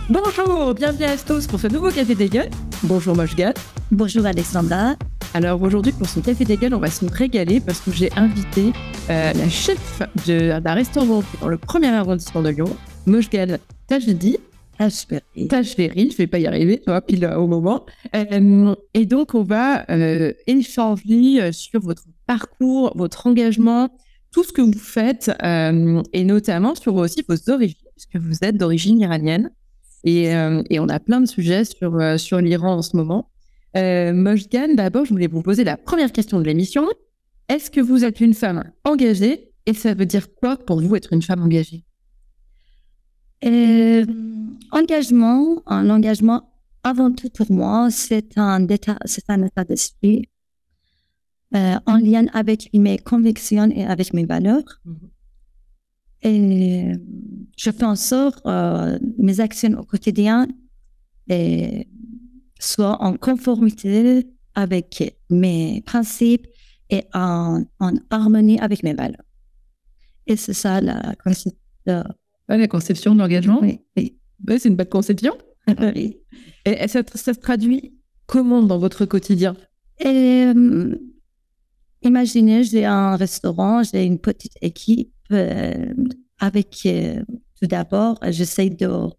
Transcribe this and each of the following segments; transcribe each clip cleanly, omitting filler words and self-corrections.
Bonjour, bienvenue à tous pour ce nouveau Café des Gueules. Bonjour Moshgan. Bonjour Alexandra. Alors aujourd'hui pour ce Café des Gueules, on va se régaler parce que j'ai invité la chef d'un restaurant dans le premier arrondissement de Lyon, Moshgan Tajdi. Tachveri, je vais pas y arriver, tu vois, pile au moment. Et donc, on va échanger sur votre parcours, votre engagement, tout ce que vous faites, et notamment sur aussi vos origines, puisque vous êtes d'origine iranienne. Et on a plein de sujets sur l'Iran en ce moment. Moshgan, d'abord, je voulais vous poser la première question de l'émission. Est-ce que vous êtes une femme engagée? Et ça veut dire quoi pour vous être une femme engagée? L'engagement avant tout pour moi, c'est un état d'esprit en lien avec mes convictions et avec mes valeurs. Et je fais en sorte mes actions au quotidien soient en conformité avec mes principes et en harmonie avec mes valeurs. Et c'est ça la conception de l'engagement. Oui. Ouais, c'est une belle conception. Oui. Et ça se traduit comment dans votre quotidien? Imaginez, j'ai un restaurant, j'ai une petite équipe avec, tout d'abord, j'essaie de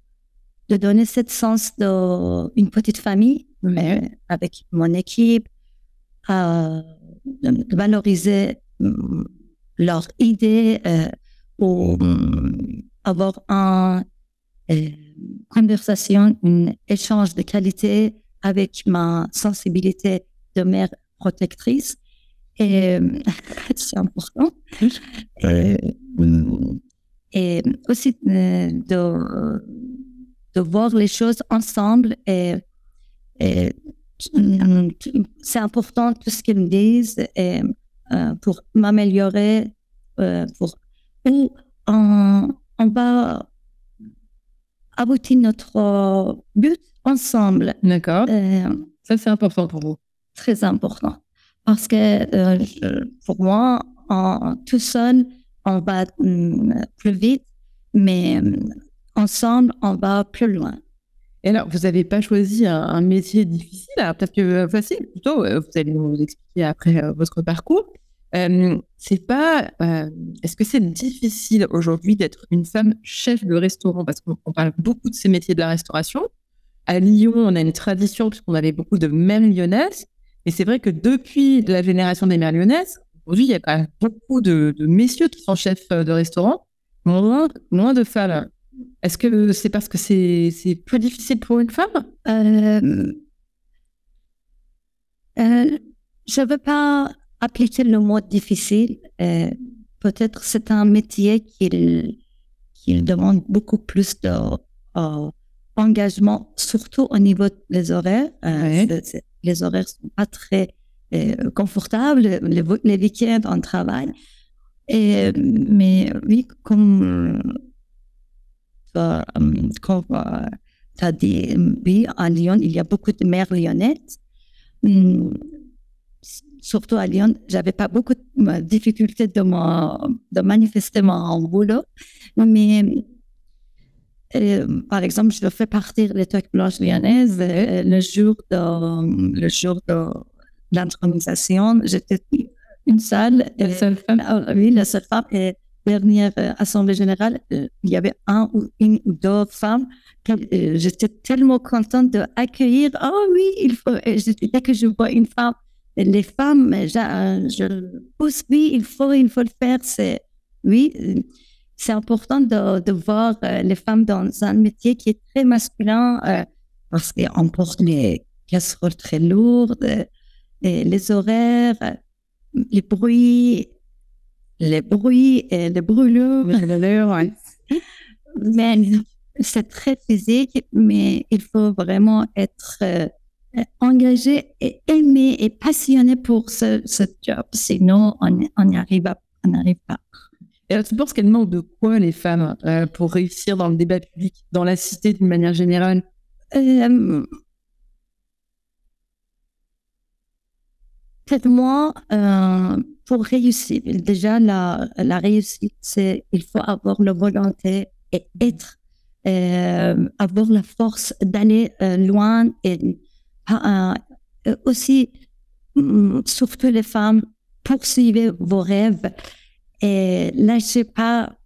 donner ce sens d'une petite famille avec mon équipe, de valoriser leurs idées pour avoir une conversation, un échange de qualité avec ma sensibilité de mère protectrice. Et c'est important. Et aussi de voir les choses ensemble. Et c'est important tout ce qu'ils me disent pour m'améliorer. On va aboutir notre but ensemble. D'accord. Ça, c'est important pour vous. Très important. Parce que pour moi, tout seul, on va plus vite, mais ensemble, on va plus loin. Et alors, vous n'avez pas choisi un métier difficile, alors peut-être que facile, plutôt, vous allez nous expliquer après votre parcours. C'est pas, est-ce que c'est difficile aujourd'hui d'être une femme chef de restaurant? Parce qu'on parle beaucoup de ces métiers de la restauration. À Lyon, on a une tradition puisqu'on avait beaucoup de mères lyonnaises. Et c'est vrai que depuis la génération des mères lyonnaises, aujourd'hui, il y a quand même beaucoup de messieurs qui sont chefs de restaurant, moins de femmes. Est-ce que c'est parce que c'est plus difficile pour une femme? Je ne veux pas appliquer le mot difficile. Peut-être c'est un métier qui demande beaucoup plus d'engagement, surtout au niveau des horaires. Les horaires ne sont pas très confortables. Les week-ends, on travaille. Mais oui, comme tu as dit, oui, à Lyon, il y a beaucoup de mères lyonnaises. Surtout à Lyon, je n'avais pas beaucoup de difficultés de manifester mon boulot. Mais par exemple, je fais partir les toques blanches lyonnaises le jour de l'intronisation. J'étais une salle. La seule femme? Oui, la seule femme. Et dernière assemblée générale, il y avait une ou deux femmes. J'étais tellement contente d'accueillir. Oh oui, dès que je vois une femme, les femmes, je pousse, oui, il faut le faire. C'est important de voir les femmes dans un métier qui est très masculin parce qu'on porte les casseroles très lourdes, et les horaires, les bruits et les brûlures. Mais c'est très physique, mais il faut vraiment être engagé et aimé et passionné pour ce job. Sinon, on n'y arrive pas. Et alors, tu penses qu'elles manquent de quoi, les femmes, pour réussir dans le débat public, dans la cité d'une manière générale? Pour moi, pour réussir, déjà, la réussite, il faut avoir la volonté et être avoir la force d'aller loin et aussi, surtout les femmes, poursuivez vos rêves et lâchez pas.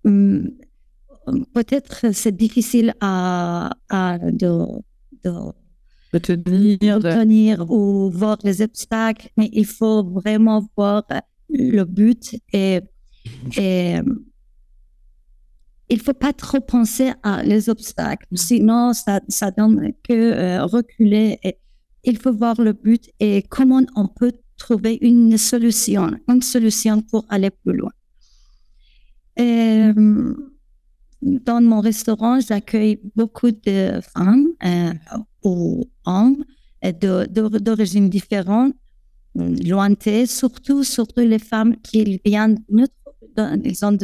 Peut-être c'est difficile de tenir ou voir les obstacles, mais il faut vraiment voir le but et il faut pas trop penser à les obstacles, sinon ça donne que reculer. Et il faut voir le but et comment on peut trouver une solution pour aller plus loin. Et, dans mon restaurant, j'accueille beaucoup de femmes ou hommes d'origines différentes, lointaines, surtout les femmes qui viennent ils ont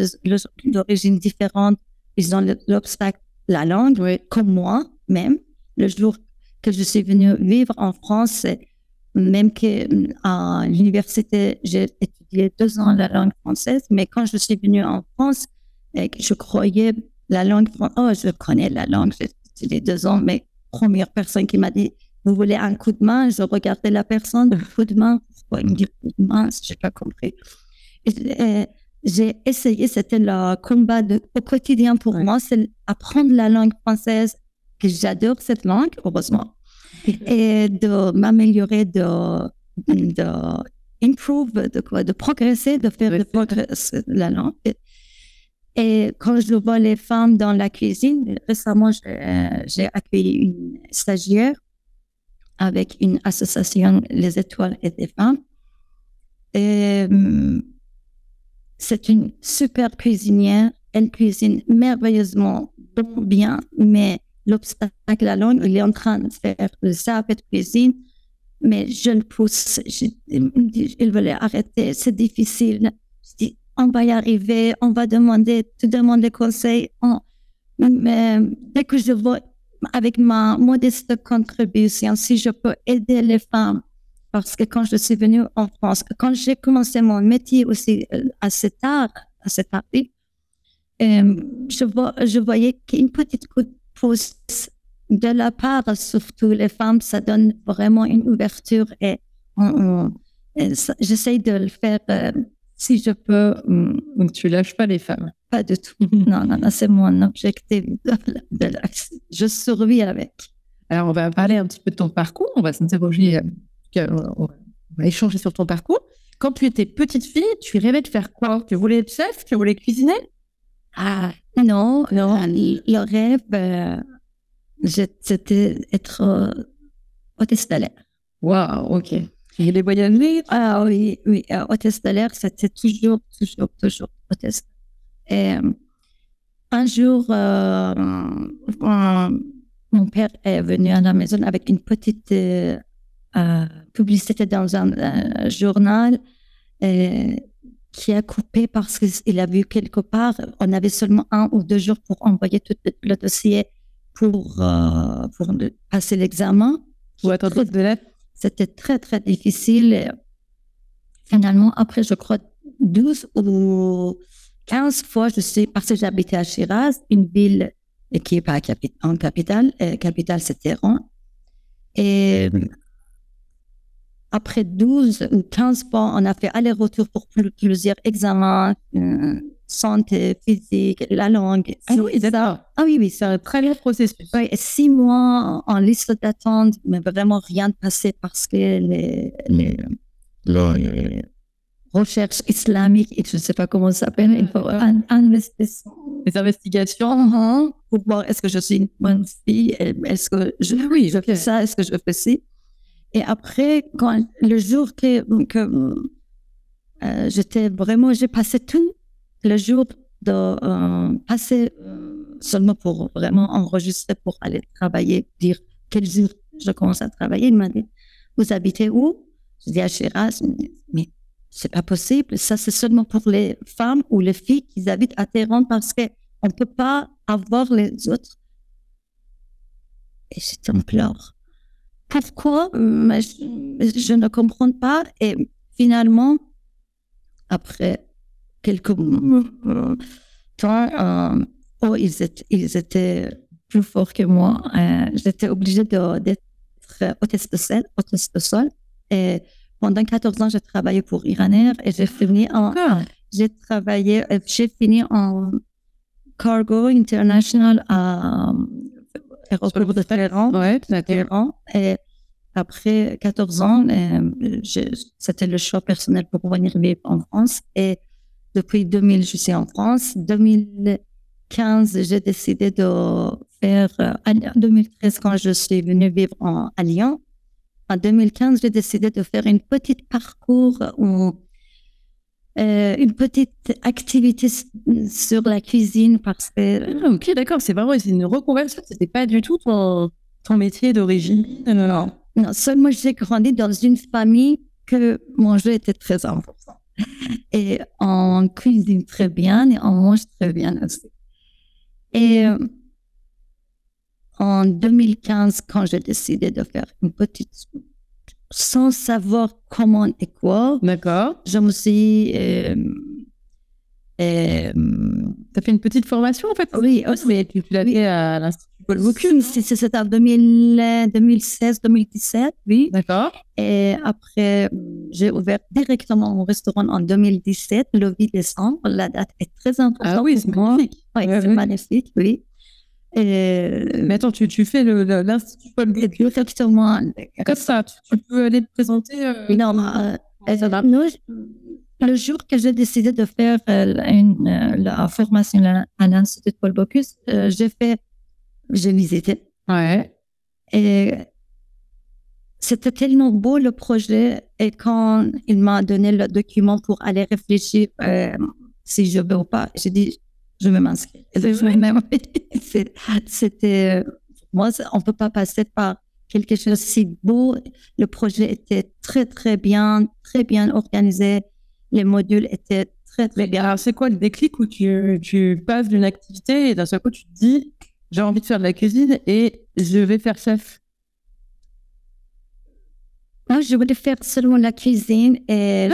d'origines différentes, ils ont l'obstacle, la langue, oui. Comme moi même. Le jour que je suis venue vivre en France, même qu'à l'université, j'ai étudié 2 ans la langue française, mais quand je suis venue en France, je croyais la langue française, je connais la langue, j'ai étudié 2 ans, mais première personne qui m'a dit, vous voulez un coup de main? Je regardais la personne, coup de main, pourquoi il me dit coup de main? Je n'ai pas compris. J'ai essayé, c'était le combat au quotidien pour moi, c'est apprendre la langue française, que j'adore cette langue, heureusement, et de m'améliorer, de progresser, de faire progresser la langue. Et quand je vois les femmes dans la cuisine, récemment, j'ai accueilli une stagiaire avec une association, Les Étoiles et des femmes. Et c'est une super cuisinière. Elle cuisine merveilleusement bien, mais l'obstacle, la langue, il est en train de faire ça, de cuisine. Mais je le pousse. Il voulait arrêter. C'est difficile. Je dis, on va y arriver. On va te demander conseil. Mais dès que je vois, avec ma modeste contribution, si je peux aider les femmes, parce que quand je suis venue en France, quand j'ai commencé mon métier aussi assez tard, je voyais qu'une petite coup de pouce de la part, surtout les femmes, ça donne vraiment une ouverture et j'essaie de le faire si je peux. Donc tu lâches pas les femmes? Pas du tout. Non, c'est mon objectif. Je survis avec. Alors on va parler un petit peu de ton parcours, on va s'interroger, on va échanger sur ton parcours. Quand tu étais petite fille, tu rêvais de faire quoi? Tu voulais être chef? Tu voulais cuisiner? Non. Le rêve, c'était être hôtesse de l'air. Waouh, ok. Tu voulais voyager? Oui, hôtesse de l'air, c'était toujours hôtesse. Et un jour, mon père est venu à la maison avec une petite publicité dans un journal qui a coupé parce qu'il a vu quelque part, on avait seulement 1 ou 2 jours pour envoyer tout le dossier pour passer l'examen. C'était très, très difficile. Et finalement, après, je crois, 12 ou 15 fois, parce que j'habitais à Shiraz, une ville qui n'est pas en capitale. Capitale, c'est Téhéran. Et après 12 ou 15 fois, on a fait aller-retour pour plusieurs examens, santé, physique, la langue. Oui, d'accord. Oui, c'est un très long processus. Oui, 6 mois en liste d'attente, mais vraiment rien de passé parce que les recherches islamiques, je ne sais pas comment ça s'appelle, les investigations pour voir est-ce que je suis une bonne fille, est-ce que je fais ça, est-ce que je fais ci. Et après, le jour que j'ai passé tout le jour de passer seulement pour vraiment enregistrer pour aller travailler, dire quel jour je commence à travailler. Il m'a dit, vous habitez où? Je dis à Shiraz, mais c'est pas possible. Ça, c'est seulement pour les femmes ou les filles qui habitent à Téhéran parce qu'on ne peut pas avoir les autres. Et j'étais en pleurs. Pourquoi? Je ne comprends pas. Et finalement, après quelques temps, ils étaient plus fort que moi. J'étais obligée d'être hôtesse de sol. Et pendant 14 ans, j'ai travaillé pour Iranair et j'ai fini en Cargo International à aéroport de Téhéran. Ouais, Et après 14 ans, c'était le choix personnel pour venir vivre en France. Et depuis 2000, je suis en France. 2015, j'ai décidé de faire, en 2013, quand je suis venue vivre à Lyon, en 2015, j'ai décidé de faire une petite parcours ou une petite activité sur la cuisine parce que... Ok, d'accord, c'est une reconversion. C'était pas du tout ton métier d'origine. Non. Non, seulement j'ai grandi dans une famille que manger était très important. Et on cuisine très bien et on mange très bien aussi. Et en 2015, quand j'ai décidé de faire une petite... sans savoir comment et quoi, d'accord, je me suis... t'as fait une petite formation en fait? Oui, mais tu l'as fait à l'Institut Paul Bocuse. C'était en 2016-2017, oui. D'accord. Et après, j'ai ouvert directement mon restaurant en 2017, le 8 décembre. La date est très importante. Ah oui, c'est magnifique. Oui, c'est magnifique, oui. Mais attends, tu fais l'Institut Paul Bocuse directement. Comme ça, tu peux aller te présenter. Non, le jour que j'ai décidé de faire la formation à l'Institut Paul Bocuse, j'ai visité. Ouais. Et c'était tellement beau le projet. Et quand il m'a donné le document pour aller réfléchir si je veux ou pas, j'ai dit, je vais m'inscrire. C'était, moi, on ne peut pas passer par quelque chose de si beau. Le projet était très, très bien organisé. Les modules étaient très, très bien. Alors, c'est quoi le déclic où tu passes d'une activité et d'un seul coup, tu te dis, j'ai envie de faire de la cuisine et je vais faire chef? Non, je voulais faire seulement la cuisine et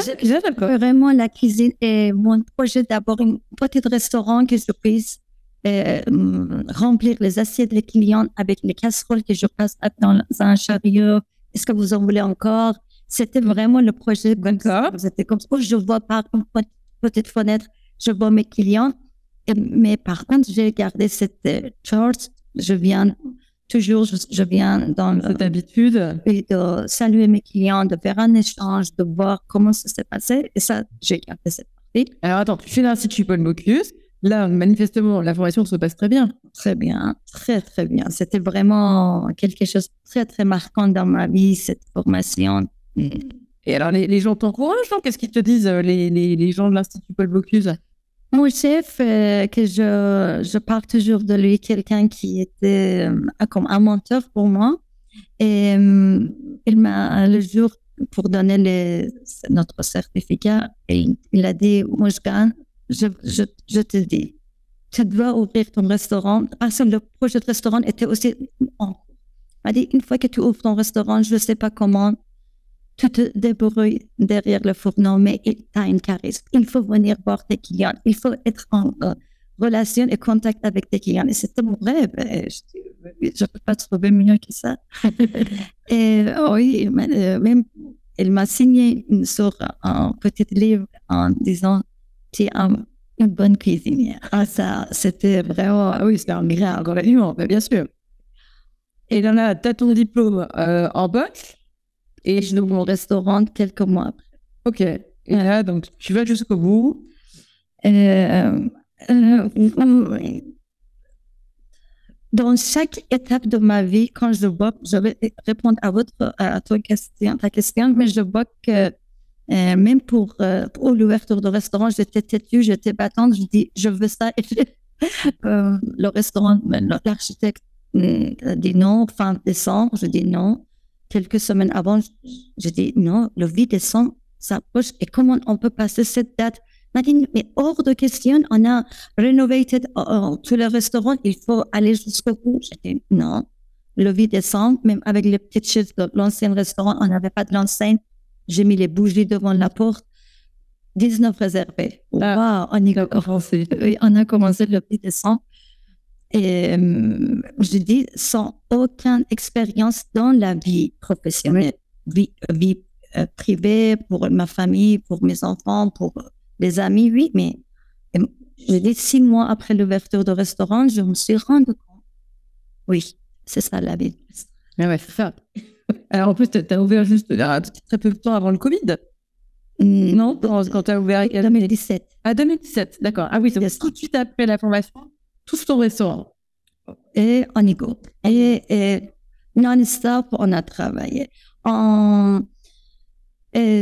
vraiment la cuisine et mon projet d'abord un petit restaurant que je puisse remplir les assiettes des clients avec les casseroles que je passe dans un chariot. Est-ce que vous en voulez encore? C'était vraiment le projet. D'accord. C'était comme ça. Je vois par une petite fenêtre, je vois mes clients. Mais par contre, j'ai gardé cette charte. Je viens dans cette habitude de saluer mes clients, de faire un échange, de voir comment ça s'est passé. Et ça, j'ai gardé cette partie. Alors attends, tu fais l'Institut Paul Bocuse. Là, manifestement, la formation se passe très bien. Très bien, très, très bien. C'était vraiment quelque chose de très, très marquant dans ma vie, cette formation. Et alors, les gens t'encouragent, non? Qu'est-ce qu'ils te disent, les gens de l'Institut Paul Bocuse? Mon chef, que je parle toujours de lui, quelqu'un qui était comme un mentor pour moi. Et il m'a, le jour pour donner notre certificat, il a dit, Mouchgane, je te dis, tu dois ouvrir ton restaurant. Parce que le projet de restaurant était aussi en cours. Il m'a dit, une fois que tu ouvres ton restaurant, je ne sais pas comment, tu te débrouilles derrière le fourneau, mais tu as une charisme. Il faut venir voir tes clients. Il faut être en relation et contact avec tes clients. Et c'était mon rêve. Je ne peux pas trouver mieux que ça. Et oui, même, il m'a signé sur un petit livre en disant, tu es une bonne cuisinière. Ah, ça, c'était vraiment, oui, c'était un grand bien sûr. Et là, tu as ton diplôme en boxe. Et je ouvre mon restaurant quelques mois après. Ok. Et là, donc, tu vas jusqu'au bout. Dans chaque étape de ma vie, quand je vois, je vais répondre à ta question, mais je vois que même pour l'ouverture de restaurant, j'étais têtue, j'étais battante, je dis, je veux ça. Et le restaurant, l'architecte dit non, fin décembre, je dis non. Quelques semaines avant, je dis non, le 8 décembre s'approche et comment on peut passer cette date? m'a dit, mais hors de question, on a rénové tout le restaurant, il faut aller jusqu'au bout. J'ai dit non, le 8 décembre, même avec les petites chaises de l'ancien restaurant, on n'avait pas de l'enseigne. J'ai mis les bougies devant la porte, 19 réservés. Wow, on a commencé le 8 décembre. Et je dis sans aucune expérience dans la vie professionnelle, vie privée, pour ma famille, pour mes enfants, pour les amis, oui, mais je dis 6 mois après l'ouverture de restaurant, je me suis rendu compte. Oui, c'est ça la vie. Ah ouais, c'est ça. Alors en plus, tu as ouvert juste très peu de temps avant le Covid. Non, quand tu as ouvert 2017. Ah, 2017, d'accord. Ah oui, c'est tout de suite après la formation, tout ton restaurant. Et on y go. Et non-stop, on a travaillé.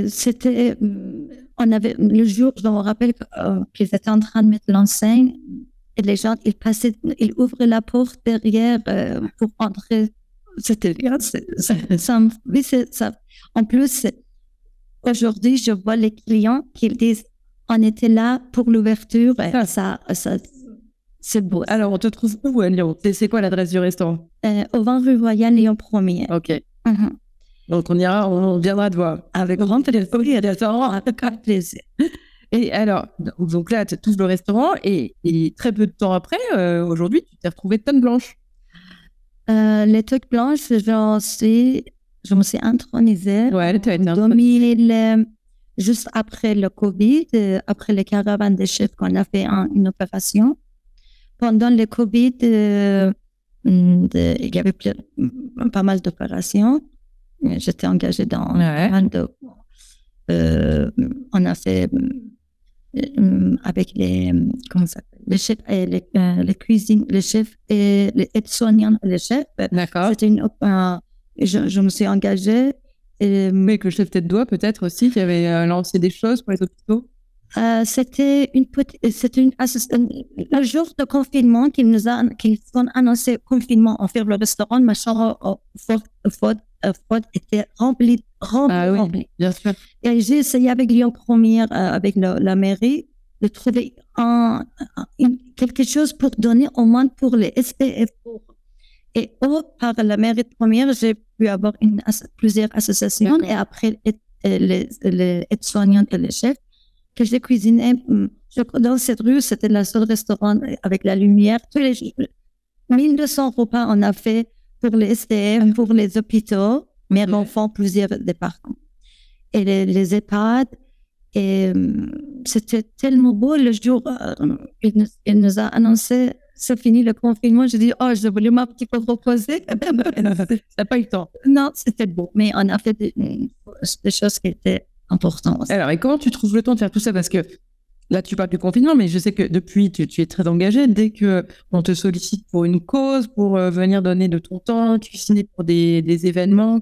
C'était, on avait, le jour, je me rappelle qu'ils étaient en train de mettre l'enseigne et les gens, ils ouvraient la porte derrière pour entrer. C'était bien. Oui, c'est ça. En plus, aujourd'hui, je vois les clients qui disent on était là pour l'ouverture. Ça, c'est beau. Alors, on te trouve où à Lyon? C'est quoi l'adresse du restaurant? Au 20 rue Royale, Lyon 1er. Ok. Donc, on viendra te voir. Avec grand plaisir. Et alors, donc là, tu touches le restaurant et très peu de temps après, aujourd'hui, tu t'es retrouvée tonne blanche. Les toques blanches, je me suis intronisée. Ouais, tu as été 2000, juste après le Covid, après les caravanes des chefs qu'on a fait une opération. Pendant le Covid, il y avait pas mal d'opérations. J'étais engagée dans on a fait avec les chefs et les cuisines, les chefs et les aides-soignants et les chefs. D'accord. C'était je me suis engagée. Mais que le chef tête doigt peut-être aussi, qui avait lancé des choses pour les hôpitaux. C'était le jour de confinement qu'ils ont annoncé confinement. On fait le restaurant, ma chambre était remplie. Oui, bien sûr. Et j'ai essayé avec Lyon 1er, avec la mairie, de trouver quelque chose pour donner au moins pour les SPF. Et par la mairie de première, j'ai pu avoir plusieurs associations. D'accord. Et après, les aides-soignantes et les chefs que j'ai cuisiné. Dans cette rue, c'était le seul restaurant avec la lumière. Tous les jours, 1200 repas on a fait pour les SDF, pour les hôpitaux, mère enfants, plusieurs départements. Et les EHPAD. Et c'était tellement beau le jour, il nous a annoncé, c'est fini le confinement. J'ai dit, je voulais un petit peu reposer. T'as pas eu le temps. Non, c'était beau. Mais on a fait des choses qui étaient importantes. Alors, et comment tu trouves le temps de faire tout ça? Parce que là, tu parles du confinement, mais je sais que depuis, tu es très engagée. Dès qu'on te sollicite pour une cause, pour venir donner de ton temps, cuisiner pour des événements.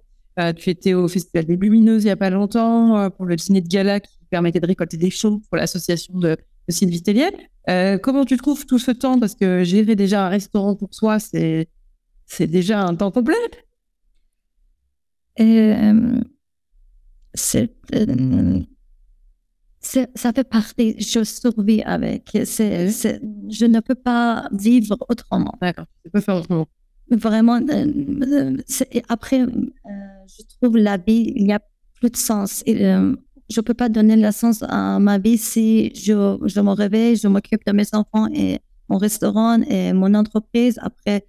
Tu étais au Festival des Lumineuses il n'y a pas longtemps, pour le dîner de gala qui permettait de récolter des fonds pour l'association de Sylvie Tellier. Comment tu trouves tout ce temps? Parce que gérer déjà un restaurant pour soi, c'est déjà un temps complet. Ça fait partie, je survis avec. Je ne peux pas vivre autrement. D'accord, tu peux faire autrement. Vraiment, après, je trouve la vie, il n'y a plus de sens. Je ne peux pas donner le sens à ma vie si je me réveille, je m'occupe de mes enfants et mon restaurant et mon entreprise. Après,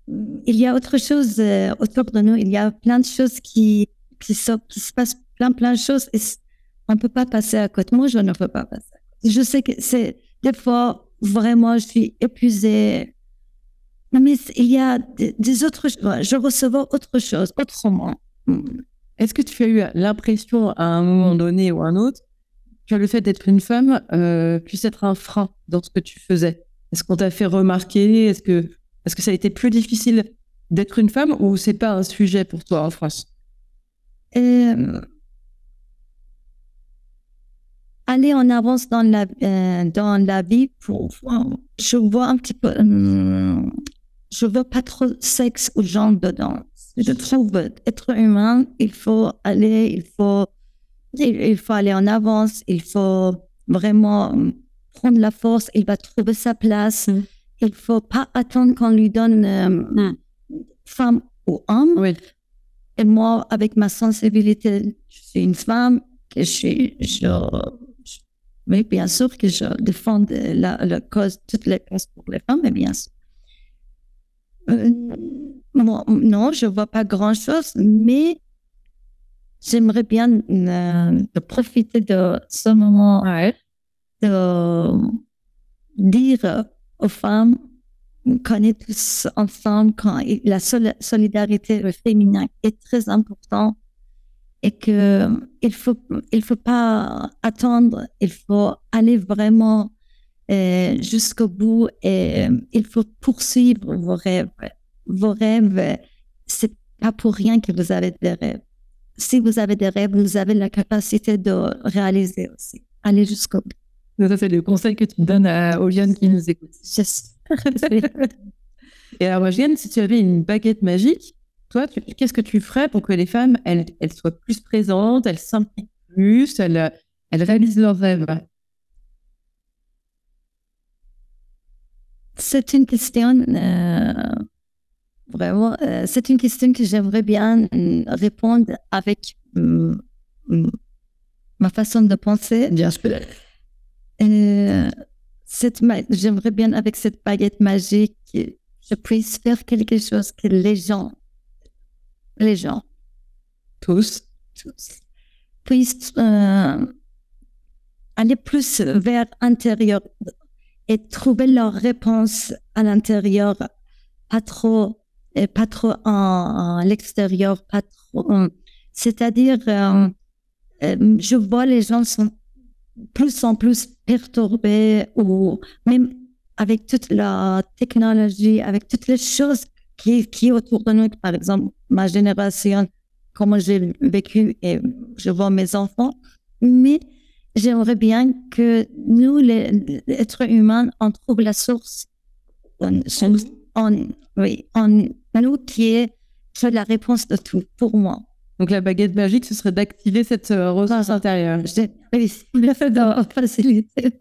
il y a autre chose autour de nous. Il y a plein de choses qui se passent, plein de choses. Et on ne peut pas passer à côté. Moi, je ne peux pas passer à côté. Je sais que des fois, vraiment, je suis épuisée. Mais il y a des autres choses. Je recevais autre chose, autrement. Est-ce que tu as eu l'impression, à un moment donné ou un autre, que le fait d'être une femme puisse être un frein dans ce que tu faisais? Est-ce qu'on t'a fait remarquer? Est-ce que ça a été plus difficile d'être une femme ou c'est pas un sujet pour toi en France? Aller en avance dans la vie, je vois un petit peu... je veux pas trop sexe ou genre dedans. Je trouve être humain, il faut aller en avance, il faut vraiment prendre la force, il va trouver sa place. Il faut pas attendre qu'on lui donne femme ou homme. Oui. Et moi, avec ma sensibilité, je suis une femme, mais bien sûr que je défends la cause, toutes les causes pour les femmes, mais bien sûr. Non, je vois pas grand-chose, mais j'aimerais bien de profiter de ce moment, de dire aux femmes qu'on est tous ensemble, quand la solidarité féminine est très importante et que il faut pas attendre, il faut aller vraiment jusqu'au bout et il faut poursuivre vos rêves. Vos rêves, c'est pas pour rien que vous avez des rêves. Si vous avez des rêves, vous avez la capacité de réaliser aussi. Aller jusqu'au bout. Ça, c'est le conseil que tu donnes aux jeunes qui nous écoutent. Et alors, Mojgane, si tu avais une baguette magique, toi, qu'est-ce que tu ferais pour que les femmes, elles soient plus présentes, elles s'impliquent plus, elles réalisent leurs rêves? C'est une question, vraiment, c'est une question que j'aimerais bien répondre avec ma façon de penser. Bien sûr. J'aimerais bien, avec cette baguette magique, que je puisse faire quelque chose que les gens, tous, puissent aller plus vers l'intérieur et trouver leur réponse à l'intérieur, pas trop à l'extérieur, pas trop. C'est-à-dire, je vois les gens sont plus en plus perturbés, ou même avec toute la technologie, avec toutes les choses qui est autour de nous. Par exemple, ma génération, comment j'ai vécu et je vois mes enfants, mais j'aimerais bien que nous, les êtres humains, on trouve la source en nous qui est la réponse de tout, pour moi. Donc la baguette magique, ce serait d'activer cette ressource intérieure. J'ai réussi à faciliter.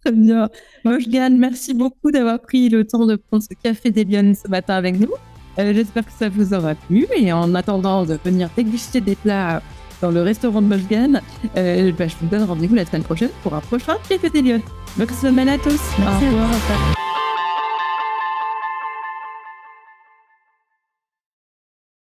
Très bien. Mojgane, merci beaucoup d'avoir pris le temps de prendre ce café des Lionnes ce matin avec nous. J'espère que ça vous aura plu. Et en attendant de venir déguster des plats dans le restaurant de Mojgane, je vous donne rendez-vous la semaine prochaine pour un prochain café des Lionnes. Bonne semaine à tous. Merci. Au revoir.